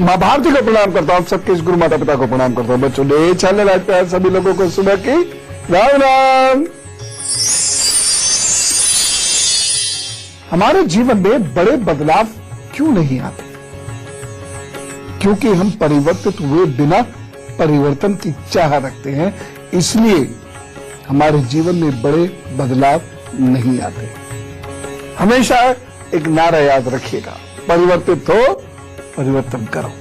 माँ भारती को प्रणाम करता हूँ, सबके इस गुरु माता पिता को प्रणाम करता हूँ। बच्चों ने चलने लगता है सभी लोगों को सुबह की राम राम। हमारे जीवन में बड़े बदलाव क्यों नहीं आते? क्योंकि हम परिवर्तित हुए बिना परिवर्तन की चाह रखते हैं, इसलिए हमारे जीवन में बड़े बदलाव नहीं आते। हमेशा एक नारा याद रखिएगा, परिवर्तित हो परिवर्तन करो।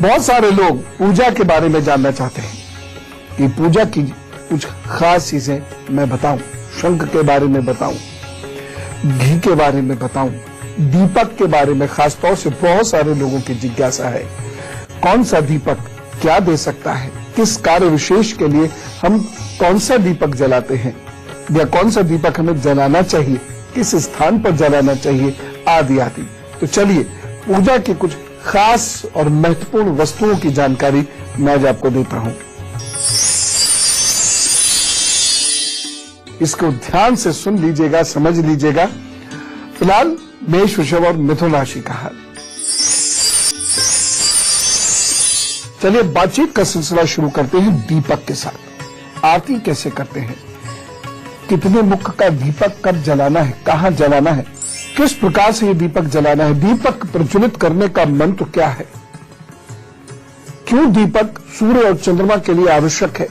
बहुत सारे लोग पूजा के बारे में जानना चाहते हैं कि पूजा की कुछ खास चीजें मैं बताऊं, शंख के बारे में बताऊं, घी के बारे में बताऊं, दीपक के बारे में। खासतौर से बहुत सारे लोगों की जिज्ञासा है, कौन सा दीपक क्या दे सकता है, किस कार्य विशेष के लिए हम कौन सा दीपक जलाते हैं, या कौन सा दीपक हमें जलाना चाहिए, किस स्थान पर जलाना चाहिए, आदि आदि। तो चलिए पूजा की कुछ खास और महत्वपूर्ण वस्तुओं की जानकारी मैं आज आपको देता हूं। इसको ध्यान से सुन लीजिएगा, समझ लीजिएगा। फिलहाल मेष, वृषभ और मिथुन राशि का हाल। चलिए बातचीत का सिलसिला शुरू करते हैं दीपक के साथ। आरती कैसे करते हैं, कितने मुख का दीपक कब जलाना है, कहां जलाना है, किस प्रकार से ये दीपक जलाना है, दीपक प्रज्वलित करने का मंत्र क्या है, क्यों दीपक सूर्य और चंद्रमा के लिए आवश्यक है,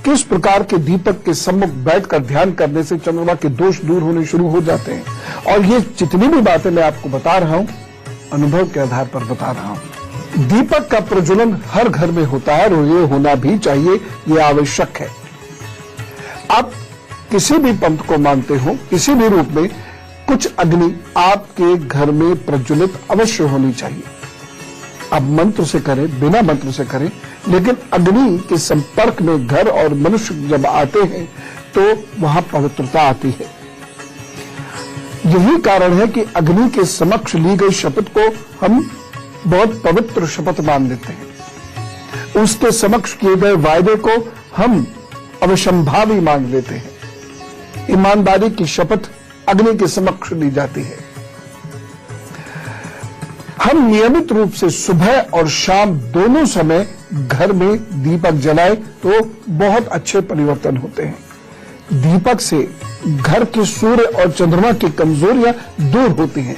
किस प्रकार के दीपक के सम्मुख बैठकर ध्यान करने से चंद्रमा के दोष दूर होने शुरू हो जाते हैं। और ये जितनी भी बातें मैं आपको बता रहा हूं, अनुभव के आधार पर बता रहा हूं। दीपक का प्रज्वलन हर घर में होता है और ये होना भी चाहिए, ये आवश्यक है। आप किसी भी पंथ को मानते हो, किसी भी रूप में कुछ अग्नि आपके घर में प्रज्वलित अवश्य होनी चाहिए। आप मंत्र से करें, बिना मंत्र से करें, लेकिन अग्नि के संपर्क में घर और मनुष्य जब आते हैं तो वहां पवित्रता आती है। यही कारण है कि अग्नि के समक्ष ली गई शपथ को हम बहुत पवित्र शपथ मान लेते हैं। उसके समक्ष किए गए वायदे को हम अवश्यंभावी मान लेते हैं। ईमानदारी की शपथ अग्नि के समक्ष ली जाती है। हम नियमित रूप से सुबह और शाम दोनों समय घर में दीपक जलाएं तो बहुत अच्छे परिवर्तन होते हैं। दीपक से घर के सूर्य और चंद्रमा की कमजोरियां दूर होती हैं।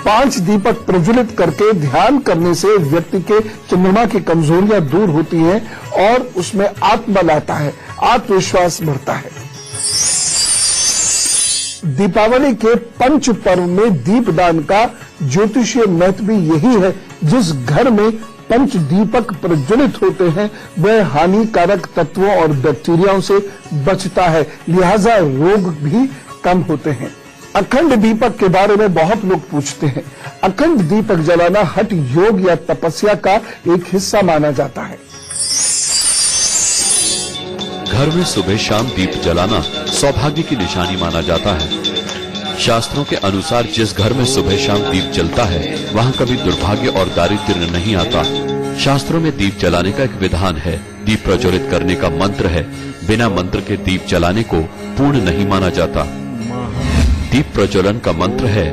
5 दीपक प्रज्वलित करके ध्यान करने से व्यक्ति के चंद्रमा की कमजोरियां दूर होती हैं और उसमें आत्मबल आता है, आत्मविश्वास बढ़ता है। दीपावली के पंच पर्व में दीपदान का ज्योतिषीय महत्व भी यही है। जिस घर में पंच दीपक प्रज्वलित होते हैं वह हानिकारक तत्वों और बैक्टीरियाओं से बचता है, लिहाजा रोग भी कम होते हैं। अखंड दीपक के बारे में बहुत लोग पूछते हैं। अखंड दीपक जलाना हठ योग या तपस्या का एक हिस्सा माना जाता है। घर में सुबह शाम दीप जलाना सौभाग्य की निशानी माना जाता है। शास्त्रों के अनुसार जिस घर में सुबह शाम दीप जलता है वहां कभी दुर्भाग्य और दारिद्र्य नहीं आता। शास्त्रों में दीप जलाने का एक विधान है, दीप प्रज्वलित करने का मंत्र है। बिना मंत्र के दीप जलाने को पूर्ण नहीं माना जाता। दीप प्रज्वलन का मंत्र है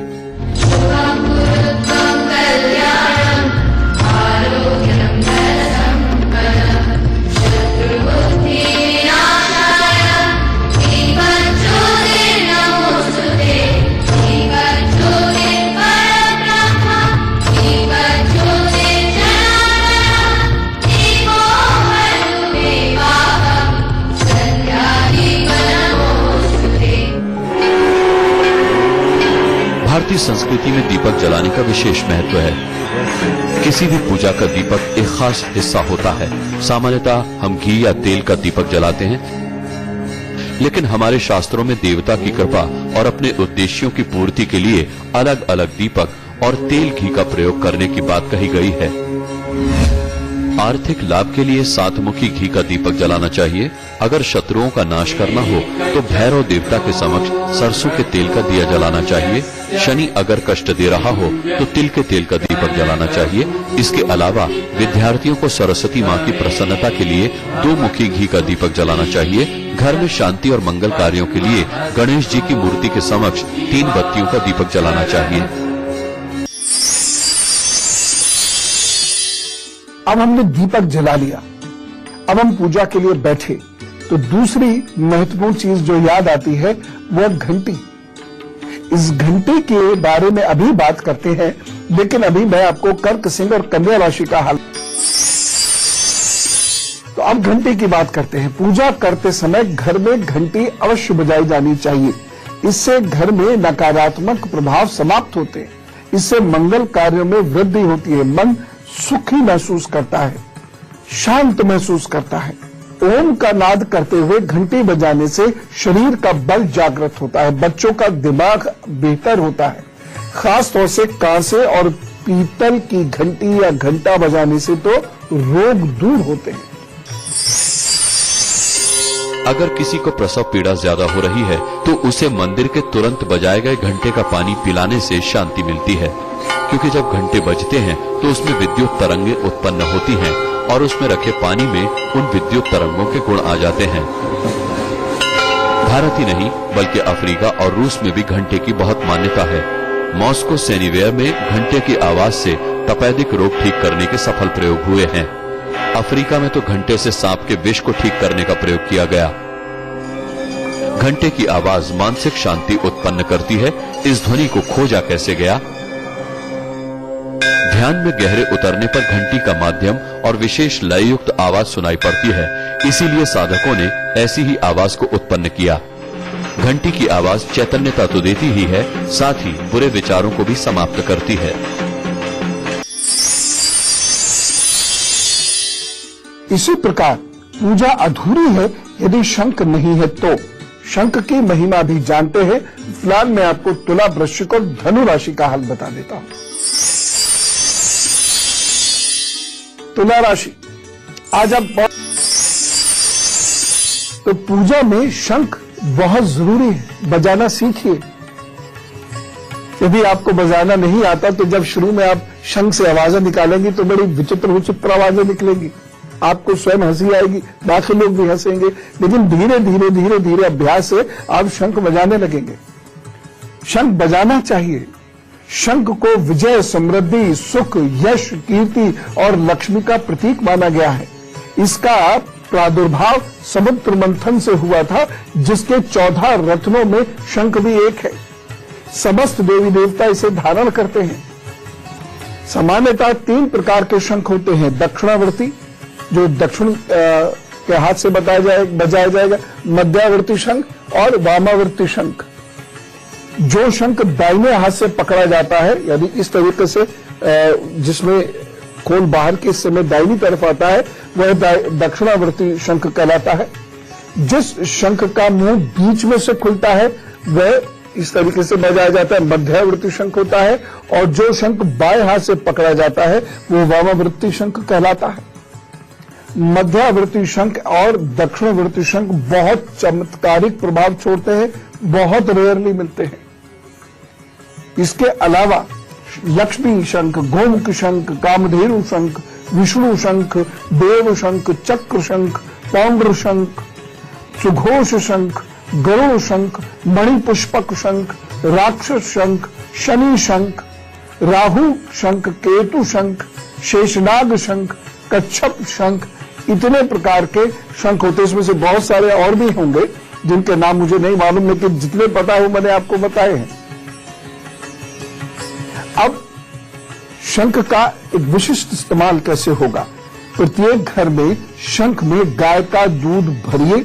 भारतीय संस्कृति में दीपक जलाने का विशेष महत्व है। किसी भी पूजा का दीपक एक खास हिस्सा होता है। सामान्यतः हम घी या तेल का दीपक जलाते हैं, लेकिन हमारे शास्त्रों में देवता की कृपा और अपने उद्देश्यों की पूर्ति के लिए अलग अलग दीपक और तेल घी का प्रयोग करने की बात कही गई है। आर्थिक लाभ के लिए 7 मुखी घी का दीपक जलाना चाहिए। अगर शत्रुओं का नाश करना हो तो भैरव देवता के समक्ष सरसों के तेल का दिया जलाना चाहिए। शनि अगर कष्ट दे रहा हो तो तिल के तेल का दीपक जलाना चाहिए। इसके अलावा विद्यार्थियों को सरस्वती माँ की प्रसन्नता के लिए 2 मुखी घी का दीपक जलाना चाहिए। घर में शांति और मंगल कार्यों के लिए गणेश जी की मूर्ति के समक्ष 3 बत्तियों का दीपक जलाना चाहिए। अब हमने दीपक जला लिया, अब हम पूजा के लिए बैठे, तो दूसरी महत्वपूर्ण चीज जो याद आती है वो घंटी। इस घंटे के बारे में अभी बात करते हैं, लेकिन अभी मैं आपको कर्क, सिंह और कन्या राशि का हाल। तो अब घंटे की बात करते हैं। पूजा करते समय घर में घंटी अवश्य बजाई जानी चाहिए। इससे घर में नकारात्मक प्रभाव समाप्त होते हैं। इससे मंगल कार्यों में वृद्धि होती है। मन सुखी महसूस करता है, शांत महसूस करता है। ओम का नाद करते हुए घंटी बजाने से शरीर का बल जागृत होता है, बच्चों का दिमाग बेहतर होता है। खास तौर से कांसे और पीतल की घंटी या घंटा बजाने से तो रोग दूर होते हैं। अगर किसी को प्रसव पीड़ा ज्यादा हो रही है तो उसे मंदिर के तुरंत बजाए गए घंटे का पानी पिलाने से शांति मिलती है, क्योंकि जब घंटे बजते हैं तो उसमें विद्युत तरंगें उत्पन्न होती हैं और उसमें रखे पानी में उन विद्युत तरंगों के गुण आ जाते हैं। भारत ही नहीं बल्कि अफ्रीका और रूस में भी घंटे की बहुत मान्यता है। मॉस्को सेनिवेयर में घंटे की आवाज से तपेदिक रोग ठीक करने के सफल प्रयोग हुए हैं। अफ्रीका में तो घंटे से सांप के विष को ठीक करने का प्रयोग किया गया। घंटे की आवाज मानसिक शांति उत्पन्न करती है। इस ध्वनि को खोजा कैसे गया? ध्यान में गहरे उतरने पर घंटी का माध्यम और विशेष लययुक्त आवाज सुनाई पड़ती है, इसीलिए साधकों ने ऐसी ही आवाज को उत्पन्न किया। घंटी की आवाज चैतन्यता तो देती ही है, साथ ही बुरे विचारों को भी समाप्त करती है। इसी प्रकार पूजा अधूरी है यदि शंख नहीं है तो। शंख की महिमा भी जानते हैं। फिलहाल मैं आपको तुला, वृश्चिक और धनु राशि का हाल बता देता हूं। तुला राशि, आज आप तो पूजा में शंख बहुत जरूरी है, बजाना सीखिए। यदि आपको बजाना नहीं आता तो जब शुरू में आप शंख से आवाजें निकालेंगी तो बड़ी विचित्र विचित्र आवाजें निकलेंगी। आपको स्वयं हंसी आएगी, बाकी लोग भी हंसेंगे, लेकिन धीरे धीरे धीरे धीरे अभ्यास से आप शंख बजाने लगेंगे। शंख बजाना चाहिए। शंख को विजय, समृद्धि, सुख, यश, कीर्ति और लक्ष्मी का प्रतीक माना गया है। इसका प्रादुर्भाव समुद्र मंथन से हुआ था, जिसके 14 रत्नों में शंख भी एक है। समस्त देवी देवता इसे धारण करते हैं। सामान्यतः 3 प्रकार के शंख होते हैं। दक्षिणावर्ती, जो दक्षिण के हाथ से बजाया जाएगा, मध्यावर्ती शंख और वामावर्ती शंख। जो शंख दाहिने हाथ से पकड़ा जाता है, यानी इस तरीके से जिसमें खोल बाहर के समय दाहिनी तरफ आता है, वह दक्षिणावर्ती शंख कहलाता है। जिस शंख का मुंह बीच में से खुलता है वह इस तरीके से बजाया जाता है, मध्यावर्ती शंख होता है। और जो शंख बाएं हाथ से पकड़ा जाता है वो वामावर्ती शंख कहलाता है। मध्यावर्ती शंख और दक्षिणावर्ती शंख बहुत चमत्कारिक प्रभाव छोड़ते हैं, बहुत रेयरली मिलते हैं। इसके अलावा लक्ष्मी शंख, गोमुख शंख, कामधेनु शंख, विष्णु शंख, देव शंख, चक्र शंख, पौंड्र शंख, सुघोष शंख, गरुड़ शंख, मणिपुष्पक शंख, राक्षस शंख, शनि शंख, राहु शंख, केतु शंख, शेषनाग शंख, कच्छप शंख, इतने प्रकार के शंख होते हैं। इसमें से बहुत सारे और भी होंगे जिनके नाम मुझे नहीं मालूम, लेकिन जितने पता हो मैंने आपको बताए हैं। अब शंख का एक विशिष्ट इस्तेमाल कैसे होगा? प्रत्येक घर में शंख में गाय का दूध भरिए,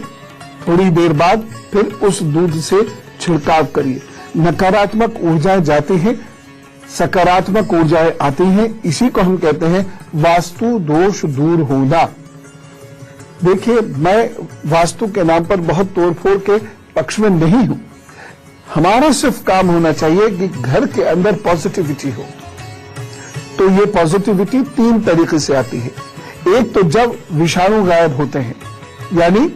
थोड़ी देर बाद फिर उस दूध से छिड़काव करिए। नकारात्मक ऊर्जाएं जाती हैं, सकारात्मक ऊर्जाएं आती हैं। इसी को हम कहते हैं वास्तु दोष दूर होना। देखिए, मैं वास्तु के नाम पर बहुत तोड़फोड़ के पक्ष में नहीं हूं। हमारा सिर्फ काम होना चाहिए कि घर के अंदर पॉजिटिविटी हो। तो ये पॉजिटिविटी 3 तरीके से आती है। एक तो जब विषाणु गायब होते हैं, यानी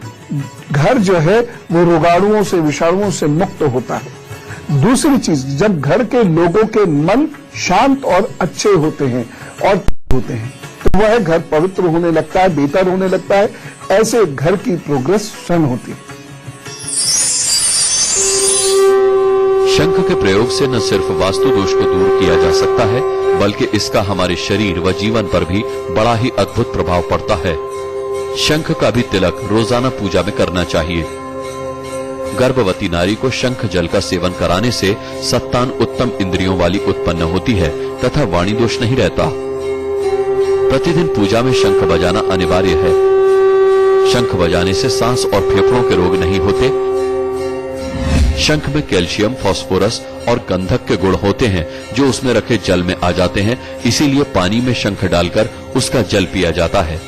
घर जो है वो रोगाणुओं से, विषाणुओं से मुक्त होता है। दूसरी चीज, जब घर के लोगों के मन शांत और अच्छे होते हैं और होते हैं तो वह घर पवित्र होने लगता है, बेहतर होने लगता है। ऐसे घर की प्रोग्रेस क्षण होती है। शंख के प्रयोग से न सिर्फ वास्तु दोष को दूर किया जा सकता है, बल्कि इसका हमारे शरीर व जीवन पर भी बड़ा ही अद्भुत प्रभाव पड़ता है। शंख का भी तिलक रोजाना पूजा में करना चाहिए। गर्भवती नारी को शंख जल का सेवन कराने से संतान उत्तम इंद्रियों वाली उत्पन्न होती है तथा वाणी दोष नहीं रहता। प्रतिदिन पूजा में शंख बजाना अनिवार्य है। शंख बजाने से सांस और फेफड़ों के रोग नहीं होते। शंख में कैल्शियम, फास्फोरस और गंधक के गुण होते हैं जो उसमें रखे जल में आ जाते हैं, इसीलिए पानी में शंख डालकर उसका जल पिया जाता है।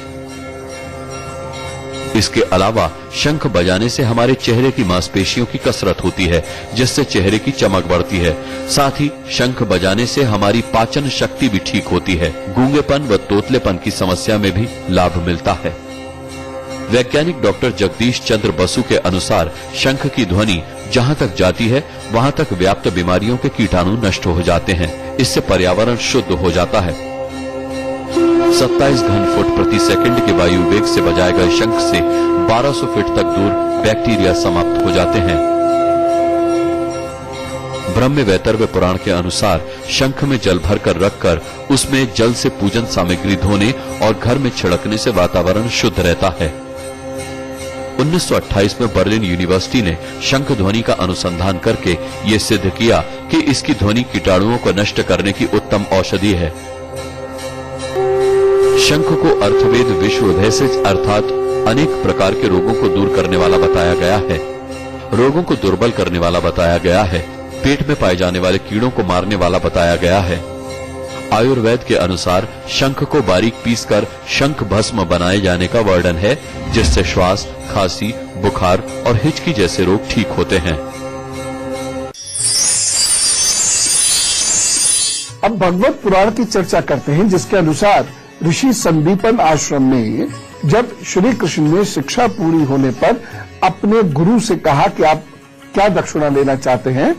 इसके अलावा शंख बजाने से हमारे चेहरे की मांसपेशियों की कसरत होती है, जिससे चेहरे की चमक बढ़ती है। साथ ही शंख बजाने से हमारी पाचन शक्ति भी ठीक होती है। गूंगेपन व तोतलेपन की समस्या में भी लाभ मिलता है। वैज्ञानिक डॉक्टर जगदीश चंद्र बसु के अनुसार शंख की ध्वनि जहां तक जाती है वहां तक व्याप्त बीमारियों के कीटाणु नष्ट हो जाते हैं। इससे पर्यावरण शुद्ध हो जाता है। 27 घन फुट प्रति सेकंड के वायु वेग से बजाए गए शंख से 1200 फीट तक दूर बैक्टीरिया समाप्त हो जाते हैं। ब्रह्म वैतर्व्य पुराण के अनुसार शंख में जल भरकर रखकर उसमें जल से पूजन सामग्री धोने और घर में छिड़कने से वातावरण शुद्ध रहता है। 1928 में बर्लिन यूनिवर्सिटी ने शंख ध्वनि का अनुसंधान करके ये सिद्ध किया कि इसकी ध्वनि कीटाणुओं को नष्ट करने की उत्तम औषधि है। शंख को अर्थवेद विश्व भेषज अर्थात अनेक प्रकार के रोगों को दूर करने वाला बताया गया है। रोगों को दुर्बल करने वाला बताया गया है। पेट में पाए जाने वाले कीड़ों को मारने वाला बताया गया है। आयुर्वेद के अनुसार शंख को बारीक पीसकर शंख भस्म बनाए जाने का वर्णन है, जिससे श्वास, खांसी, बुखार और हिचकी जैसे रोग ठीक होते हैं। अब भगवत पुराण की चर्चा करते हैं, जिसके अनुसार ऋषि संदीपन आश्रम में जब श्री कृष्ण ने शिक्षा पूरी होने पर अपने गुरु से कहा कि आप क्या दक्षिणा लेना चाहते हैं,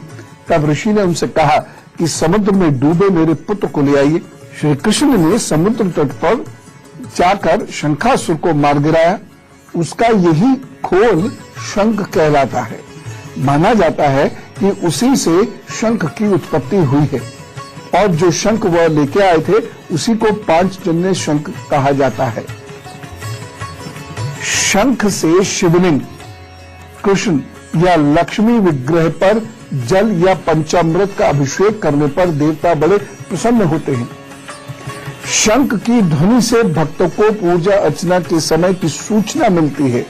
तब ऋषि ने उनसे कहा कि समुद्र में डूबे मेरे पुत्र को ले आइए। श्री कृष्ण ने समुद्र तट पर जाकर शंखासुर को मार गिराया। उसका यही खोल शंख कहलाता है। माना जाता है कि उसी से शंख की उत्पत्ति हुई है और जो शंख वह लेके आए थे उसी को पांचजन्य शंख कहा जाता है। शंख से शिवलिंग, कृष्ण या लक्ष्मी विग्रह पर जल या पंचामृत का अभिषेक करने पर देवता बड़े प्रसन्न होते हैं। शंख की ध्वनि से भक्तों को पूजा अर्चना के समय की सूचना मिलती है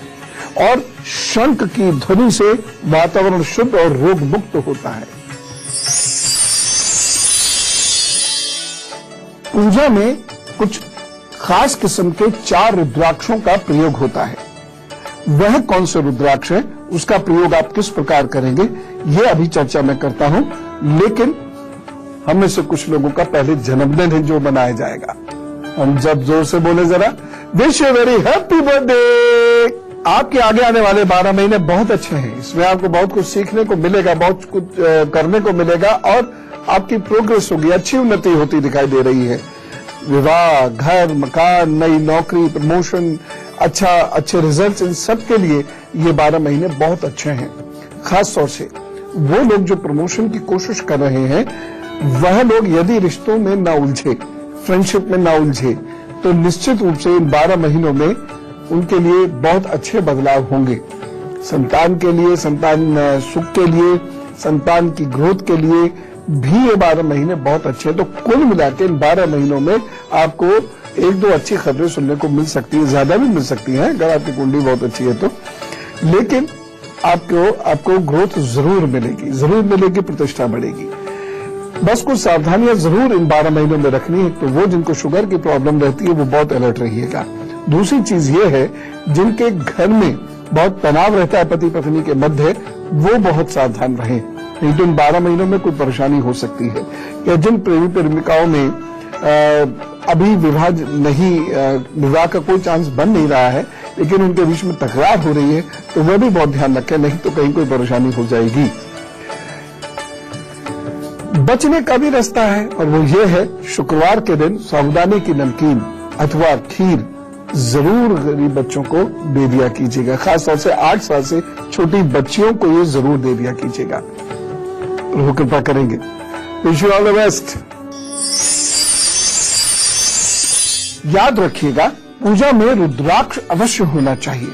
और शंख की ध्वनि से वातावरण शुद्ध और रोग मुक्त होता है। पूजा में कुछ खास किस्म के 4 रुद्राक्षों का प्रयोग होता है। वह कौन से रुद्राक्ष है, उसका प्रयोग आप किस प्रकार करेंगे, ये अभी चर्चा मैं करता हूं। लेकिन हम में से कुछ लोगों का पहले जन्मदिन है जो मनाया जाएगा। हम जब जोर से बोले जरा, wish you very happy birthday. आपके आगे आने वाले 12 महीने बहुत अच्छे हैं। इसमें आपको बहुत कुछ सीखने को मिलेगा, बहुत कुछ करने को मिलेगा और आपकी प्रोग्रेस होगी, अच्छी उन्नति होती दिखाई दे रही है। विवाह, घर, मकान, नई नौकरी, प्रमोशन, अच्छे रिजल्ट्स, इन सब के लिए ये 12 महीने बहुत अच्छे हैं। खास तौर से वो लोग जो प्रमोशन की कोशिश कर रहे हैं, वह लोग यदि रिश्तों में ना उलझे, फ्रेंडशिप में ना उलझे, तो निश्चित रूप से इन 12 महीनों में उनके लिए बहुत अच्छे बदलाव होंगे। संतान के लिए, संतान सुख के लिए, संतान की ग्रोथ के लिए भी ये 12 महीने बहुत अच्छे हैं। तो कुल मिलाकर इन 12 महीनों में आपको 1-2 अच्छी खबरें सुनने को मिल सकती है, ज्यादा भी मिल सकती हैं अगर आपकी कुंडली बहुत अच्छी है तो। लेकिन आपको ग्रोथ जरूर मिलेगी, प्रतिष्ठा बढ़ेगी। बस कुछ सावधानियां जरूर इन 12 महीनों में रखनी है। तो वो जिनको शुगर की प्रॉब्लम रहती है वो बहुत अलर्ट रहिएगा। दूसरी चीज ये है, जिनके घर में बहुत तनाव रहता है पति पत्नी के मध्य, वो बहुत सावधान रहें, नहीं तो इन 12 महीनों में कोई परेशानी हो सकती है। या जिन प्रेमी प्रेमिकाओं में अभी विवाह का कोई चांस बन नहीं रहा है, लेकिन उनके बीच में तकरार हो रही है, तो वह भी बहुत ध्यान रखें, नहीं तो कहीं कोई परेशानी हो जाएगी। बचने का भी रास्ता है और वो ये है, शुक्रवार के दिन साबूदाने की नमकीन अथवा खीर जरूर गरीब बच्चों को दे दिया कीजिएगा। खासतौर से 8 साल से छोटी बच्चियों को ये जरूर दे दिया कीजिएगा। प्रभु कृपा करेंगे। Wish you all the best. याद रखिएगा, पूजा में रुद्राक्ष अवश्य होना चाहिए।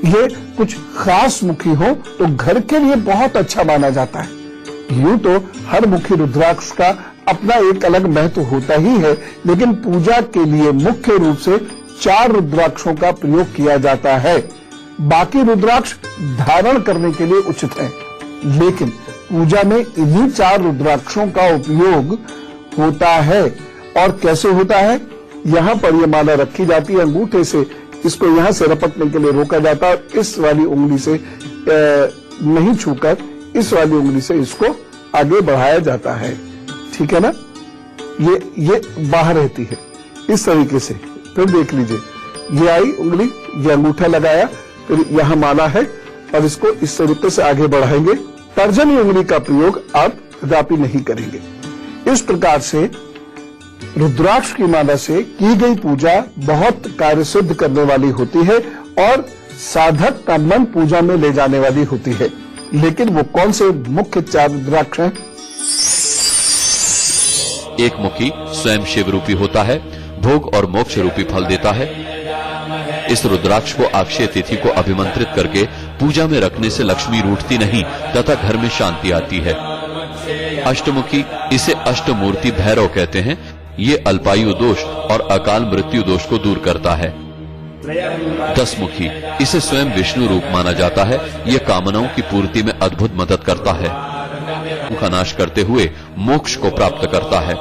ये कुछ खास मुखी हो तो घर के लिए बहुत अच्छा माना जाता है। यूं तो हर मुखी रुद्राक्ष का अपना एक अलग महत्व होता ही है, लेकिन पूजा के लिए मुख्य रूप से 4 रुद्राक्षों का प्रयोग किया जाता है। बाकी रुद्राक्ष धारण करने के लिए उचित हैं, लेकिन पूजा में इन्हीं 4 रुद्राक्षों का उपयोग होता है। और कैसे होता है? यहां पर यह माला रखी जाती है, अंगूठे से इसको यहां से रपटने के लिए रोका जाता है और इस वाली उंगली से नहीं छूकर इस वाली उंगली से इसको आगे बढ़ाया जाता है। ठीक है ना? ये बाहर रहती है इस तरीके से। फिर देख लीजिए, ये आई उंगली, ये अंगूठा लगाया, फिर यहां माला है और इसको इस तरीके से आगे बढ़ाएंगे। तर्जनी उंगली का प्रयोग आप कदापि नहीं करेंगे। इस प्रकार से रुद्राक्ष की माला से की गई पूजा बहुत कार्य सिद्ध करने वाली होती है और साधक का मन पूजा में ले जाने वाली होती है। लेकिन वो कौन से मुख्य 4 रुद्राक्ष हैं? एक मुखी स्वयं शिव रूपी होता है, भोग और मोक्ष रूपी फल देता है। इस रुद्राक्ष को अक्षय तिथि को अभिमंत्रित करके पूजा में रखने से लक्ष्मी रूठती नहीं तथा घर में शांति आती है। अष्टमुखी, इसे अष्टमूर्ति भैरव कहते हैं। ये अल्पायु दोष और अकाल मृत्यु दोष को दूर करता है। 10 मुखी, इसे स्वयं विष्णु रूप माना जाता है। ये कामनाओं की पूर्ति में अद्भुत मदद करता है, उनका नाश करते हुए मोक्ष को प्राप्त करता है।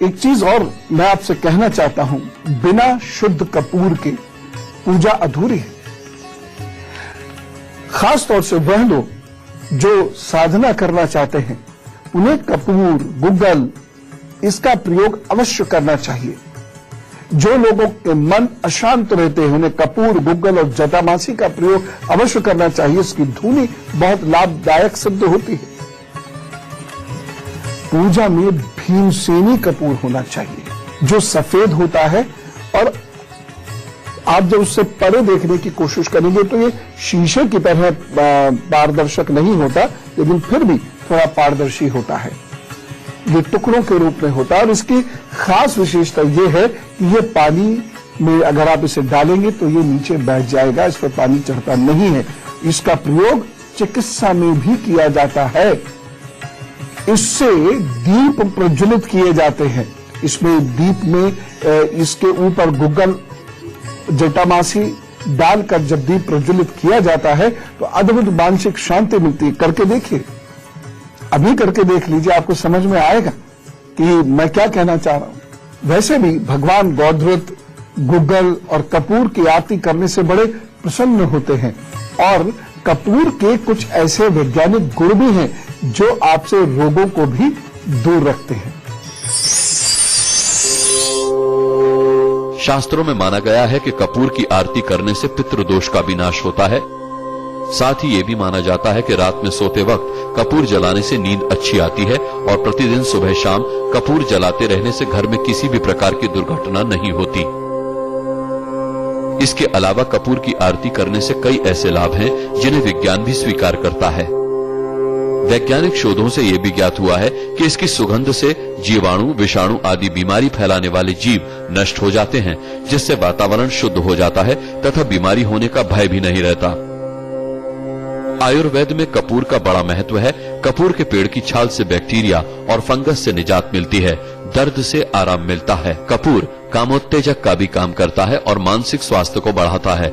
एक चीज और मैं आपसे कहना चाहता हूं, बिना शुद्ध कपूर के पूजा अधूरी है। खास तौर से वह लोग जो साधना करना चाहते हैं, उन्हें कपूर, गुग्गल इसका प्रयोग अवश्य करना चाहिए। जो लोगों के मन अशांत रहते हैं, उन्हें कपूर, गुग्गल और जटामासी का प्रयोग अवश्य करना चाहिए। इसकी धुनी बहुत लाभदायक सिद्ध होती है। पूजा में भीमसेनी कपूर होना चाहिए, जो सफेद होता है और आप जब उससे परे देखने की कोशिश करेंगे तो ये शीशे की तरह पारदर्शक नहीं होता, लेकिन फिर भी थोड़ा पारदर्शी होता है। ये टुकड़ों के रूप में होता है और इसकी खास विशेषता ये है कि ये पानी में अगर आप इसे डालेंगे तो ये नीचे बैठ जाएगा, इस पर पानी चढ़ता नहीं है। इसका प्रयोग चिकित्सा में भी किया जाता है। इससे दीप प्रज्वलित किए जाते हैं। इसमें दीप में इसके ऊपर गुग्गल, जटामासी डालकर जब दीप प्रज्वलित किया जाता है तो अद्भुत मानसिक शांति मिलती है। करके देखिए, अभी करके देख लीजिए, आपको समझ में आएगा कि मैं क्या कहना चाह रहा हूं। वैसे भी भगवान गौधृत गुग्गल और कपूर की आरती करने से बड़े प्रसन्न होते हैं और कपूर के कुछ ऐसे वैज्ञानिक गुण भी हैं जो आपसे रोगों को भी दूर रखते हैं। शास्त्रों में माना गया है कि कपूर की आरती करने से पितृदोष का भी नाश होता है। साथ ही ये भी माना जाता है कि रात में सोते वक्त कपूर जलाने से नींद अच्छी आती है और प्रतिदिन सुबह शाम कपूर जलाते रहने से घर में किसी भी प्रकार की दुर्घटना नहीं होती। इसके अलावा कपूर की आरती करने से कई ऐसे लाभ हैं जिन्हें विज्ञान भी स्वीकार करता है। वैज्ञानिक शोधों से यह भी ज्ञात हुआ है कि इसकी सुगंध से जीवाणु, विषाणु आदि बीमारी फैलाने वाले जीव नष्ट हो जाते हैं, जिससे वातावरण शुद्ध हो जाता है तथा बीमारी होने का भय भी नहीं रहता। आयुर्वेद में कपूर का बड़ा महत्व है। कपूर के पेड़ की छाल से बैक्टीरिया और फंगस से निजात मिलती है, दर्द से आराम मिलता है। कपूर कामोत्तेजक का भी काम करता है और मानसिक स्वास्थ्य को बढ़ाता है।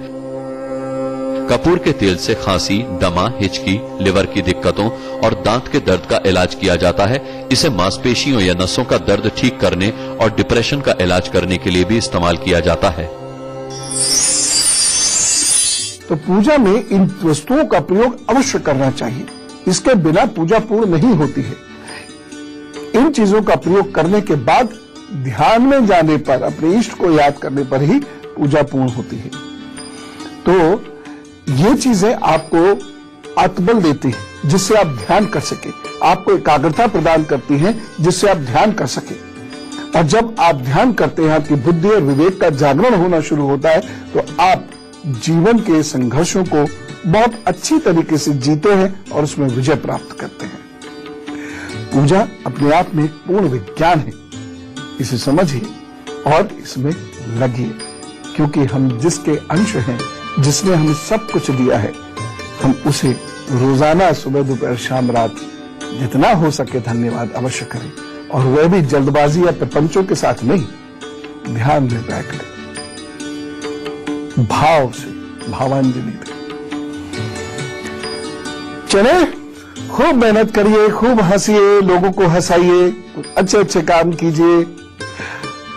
कपूर के तेल से खांसी, दमा, हिचकी, लिवर की दिक्कतों और दांत के दर्द का इलाज किया जाता है। इसे मांसपेशियों या नसों का दर्द ठीक करने और डिप्रेशन का इलाज करने के लिए भी इस्तेमाल किया जाता है। तो पूजा में इन वस्तुओं का प्रयोग अवश्य करना चाहिए। इसके बिना पूजा पूर्ण नहीं होती है। इन चीजों का प्रयोग करने के बाद ध्यान में जाने पर, अपने इष्ट को याद करने पर ही पूजा पूर्ण होती है। तो ये चीजें आपको आत्मबल देती हैं, जिससे आप ध्यान कर सके, आपको एकाग्रता प्रदान करती हैं, जिससे आप ध्यान कर सके। और जब आप ध्यान करते हैं, आपकी बुद्धि और विवेक का जागरण होना शुरू होता है, तो आप जीवन के संघर्षों को बहुत अच्छी तरीके से जीते हैं और उसमें विजय प्राप्त करते हैं। पूजा अपने आप में एक पूर्ण विज्ञान है, इसे समझिए और इसमें लगिए, क्योंकि हम जिसके अंश हैं, जिसने हमें सब कुछ दिया है, हम उसे रोजाना सुबह दोपहर शाम रात जितना हो सके धन्यवाद अवश्य करें, और वह भी जल्दबाजी या प्रपंचों के साथ नहीं, ध्यान में बैठकर भाव से भावांजलि दें। चले, खूब मेहनत करिए, खूब हंसिए, लोगों को हंसाइए, अच्छे अच्छे काम कीजिए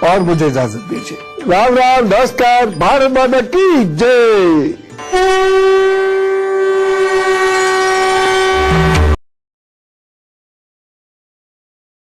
और मुझे इजाजत दीजिए। राम राम, नमस्कार, भारत माता की जय।